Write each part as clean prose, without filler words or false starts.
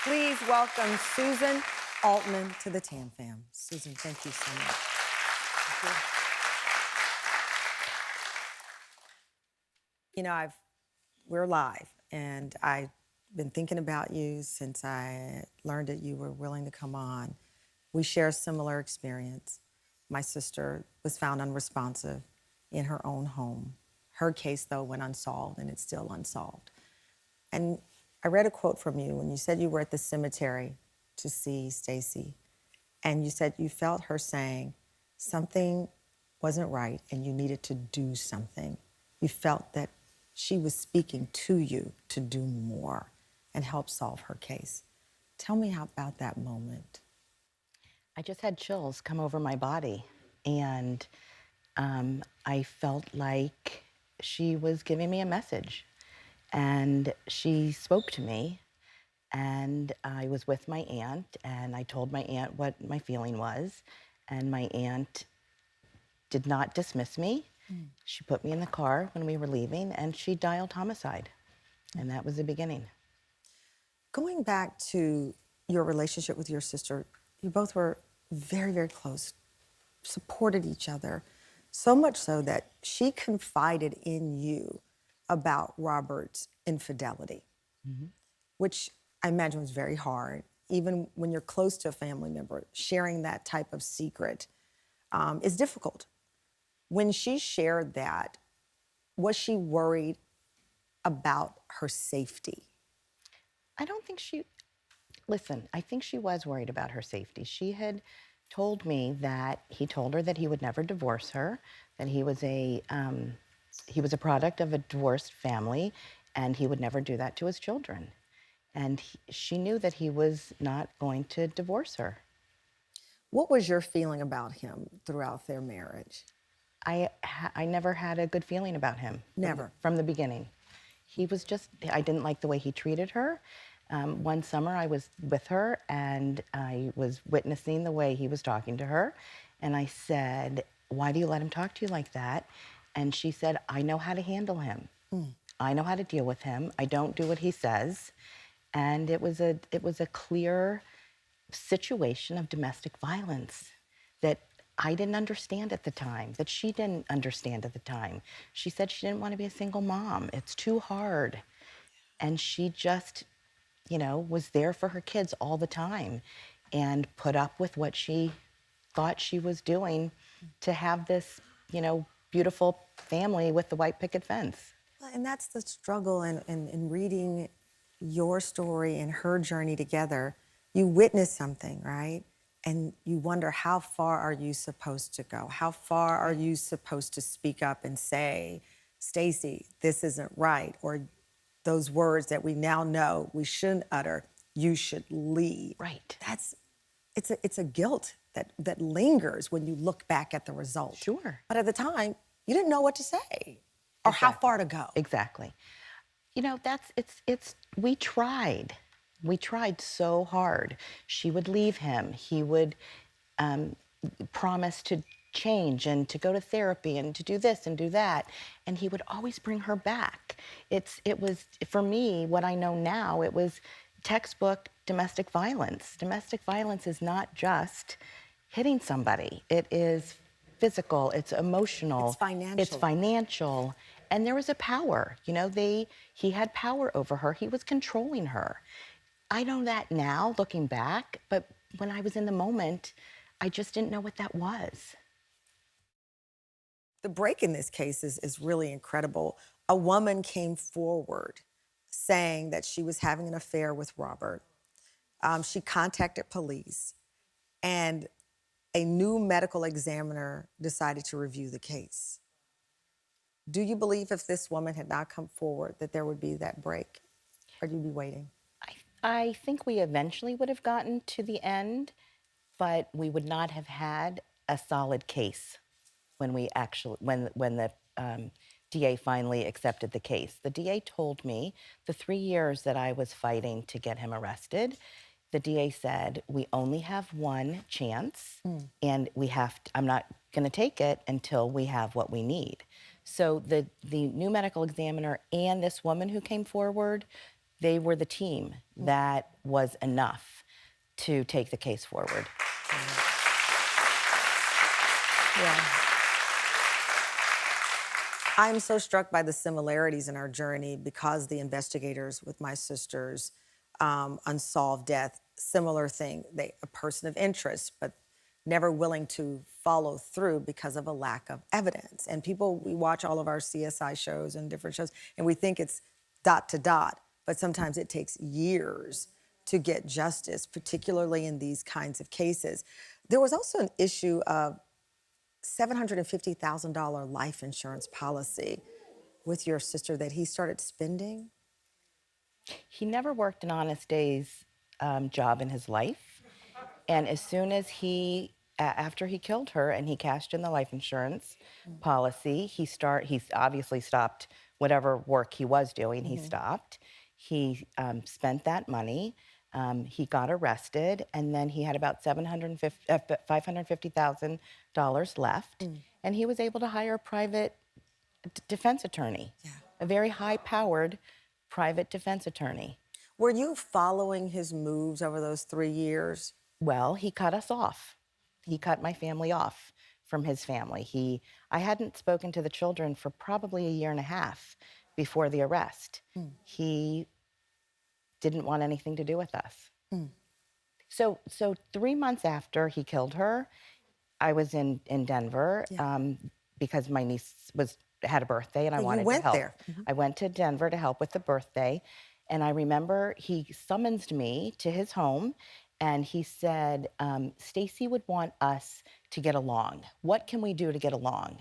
Please welcome Susan Altman to the Tam Fam. Susan, thank you so much. Thank you. You know, we're live, and I've been thinking about you since I learned that you were willing to come on. We share a similar experience. My sister was found unresponsive in her own home. Her case, though, went unsolved, and it's still unsolved. And I read a quote from you when you said you were at the cemetery to see Stacy, and you said you felt her saying something wasn't right and you needed to do something. You felt that she was speaking to you to do more and help solve her case. Tell me about that moment. I just had chills come over my body, and I felt like she was giving me a message. And she spoke to me, and I was with my aunt, and I told my aunt what my feeling was, and my aunt did not dismiss me. She put me in the car when we were leaving, and she dialed homicide, and that was the beginning. Going back to your relationship with your sister, you both were very, very close, supported each other, so much so that she confided in you about Robert's infidelity, which I imagine was very hard. Even when you're close to a family member, sharing that type of secret is difficult. When she shared that, was she worried about her safety? I don't think she, listen, I think she was worried about her safety. She had told me that he told her that he would never divorce her, that he was a product of a divorced family, and he would never do that to his children. And she knew that he was not going to divorce her. What was your feeling about him throughout their marriage? I never had a good feeling about him. Never. From the beginning. He was just, I didn't like the way he treated her. One summer I was with her and I was witnessing the way he was talking to her. And I said, "Why do you let him talk to you like that?" And she said, "I know how to handle him. I know how to deal with him. I don't do what he says." And it was a clear situation of domestic violence that I didn't understand at the time, that she didn't understand at the time. She said she didn't want to be a single mom. It's too hard. And she just, was there for her kids all the time and put up with what she thought she was doing to have this, beautiful family with the white picket fence. Well, and that's the struggle in reading your story and her journey together. You witness something, right? And you wonder, how far are you supposed to go? How far are you supposed to speak up and say, "Stacy, this isn't right," or those words that we now know we shouldn't utter, "You should leave." Right. It's a guilt that lingers when you look back at the result. Sure. But at the time, you didn't know what to say or how far to go. Exactly. We tried. We tried so hard. She would leave him. He would promise to change and to go to therapy and to do this and do that. And he would always bring her back. It was, for me, what I know now, it was textbook domestic violence. Domestic violence is not just hitting somebody. It is physical, it's emotional. It's It's financial. And there was a power, he had power over her. He was controlling her. I know that now, looking back, but when I was in the moment, I just didn't know what that was. The break in this case is really incredible. A woman came forward saying that she was having an affair with Robert. She contacted police, and a new medical examiner decided to review the case. Do you believe if this woman had not come forward that there would be that break? Or you'd be waiting? I think we eventually would have gotten to the end, but we would not have had a solid case when the DA finally accepted the case. The DA told me the 3 years that I was fighting to get him arrested, the DA said, "We only have one chance, and I'm not going to take it until we have what we need." So the new medical examiner and this woman who came forward they were the team that was enough to take the case forward. Yeah. I'm so struck by the similarities in our journey because the investigators with my sister's unsolved death, similar thing. A person of interest, but never willing to follow through because of a lack of evidence. And we watch all of our CSI shows and different shows, and we think it's dot to dot, but sometimes it takes years to get justice, particularly in these kinds of cases. There was also an issue of $750,000 life insurance policy with your sister that he started spending. He never worked an honest day's job in his life. And as soon as after he killed her and he cashed in the life insurance policy, he's obviously stopped whatever work he was doing. He stopped. He spent that money. He got arrested, and then he had about $550,000 left, and he was able to hire a private defense attorney, a very high-powered private defense attorney. Were you following his moves over those 3 years? Well, he cut us off. He cut my family off from his family. I hadn't spoken to the children for probably a year and a half before the arrest. He didn't want anything to do with us. So 3 months after he killed her, I was in Denver because my niece had a birthday and I wanted to help. You went there. I went to Denver to help with the birthday, and I remember he summonsed me to his home, and he said, Stacy would want us to get along. What can we do to get along?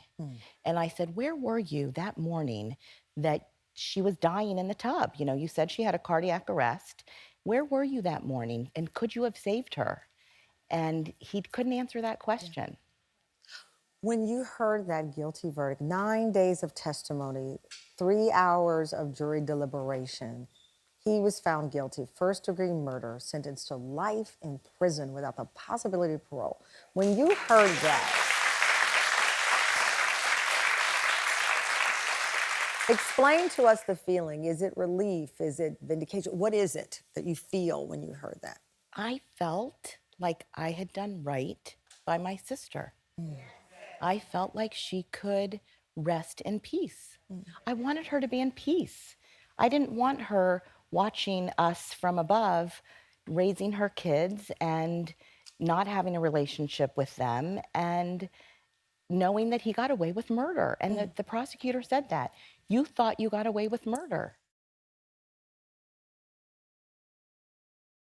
And I said, where were you that morning that she was dying in the tub? You know, you said she had a cardiac arrest. Where were you that morning? And could you have saved her? And he couldn't answer that question. When you heard that guilty verdict, 9 days of testimony, 3 hours of jury deliberation, he was found guilty, first-degree murder, sentenced to life in prison without the possibility of parole. When you heard that, explain to us the feeling. Is it relief? Is it vindication? What is it that you feel when you heard that? I felt like I had done right by my sister. I felt like she could rest in peace. I wanted her to be in peace. I didn't want her watching us from above, raising her kids and not having a relationship with them, and knowing that he got away with murder. And the prosecutor said that. You thought you got away with murder.